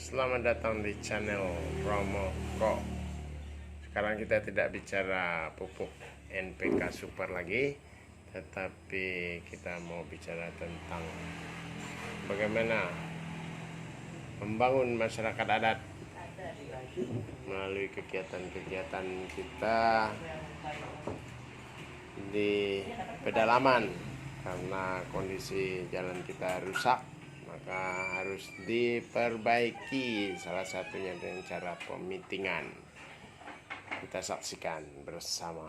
Selamat datang di channel Promo Kok. Sekarang kita tidak bicara pupuk NPK Super lagi, tetapi kita mau bicara tentang bagaimana membangun masyarakat adat melalui kegiatan-kegiatan kita di pedalaman. Karena kondisi jalan kita rusak, maka harus diperbaiki, salah satunya dengan cara pemitingan. Kita saksikan bersama.